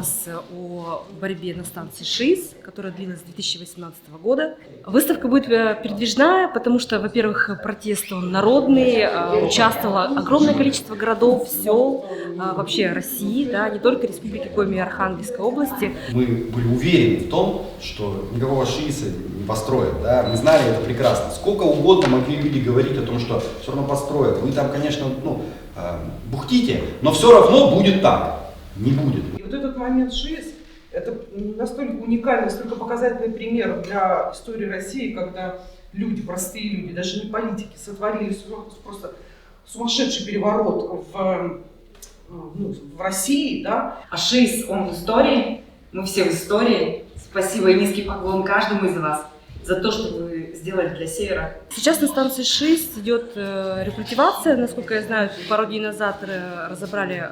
нас о борьбе на станции ШИС, которая длилась с 2018 года. Выставка будет передвижная, потому что, во-первых, протест он народный, участвовало огромное количество городов, сел, вообще России, да, не только Республики Коми и Архангельской области. Мы были уверены в том, что никакого ШИСа не построят, да? Мы знали это прекрасно. Сколько угодно могли люди говорить о том, что все равно построят. Вы там, конечно, бухтите, но все равно будет так. Не будет. И вот этот момент ШИС, это настолько уникальный, настолько показательный пример для истории России, когда люди, простые люди, даже не политики, сотворили просто сумасшедший переворот в России, да. А ШИС, он в истории, мы все в истории. Спасибо и низкий поклон каждому из вас за то, что вы сделали для Севера. Сейчас на станции ШИС идет рекультивация. Насколько я знаю, пару дней назад разобрали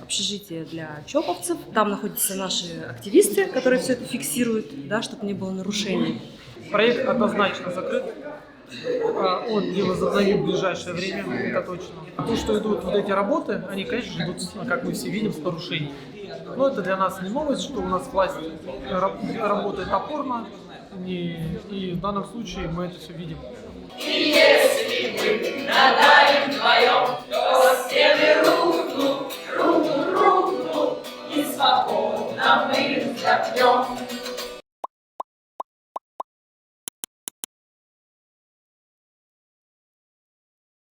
общежитие для чоповцев. Там находятся наши активисты, которые все это фиксируют, да, чтобы не было нарушений. Проект однозначно закрыт. Он не возобновит в ближайшее время, это точно. А то, что идут вот эти работы, они, конечно, идут, как мы все видим, с нарушениями. Но это для нас не новость, что у нас власть работает опорно, и в данном случае мы это все видим. И если мы надавим вдвоем, то стены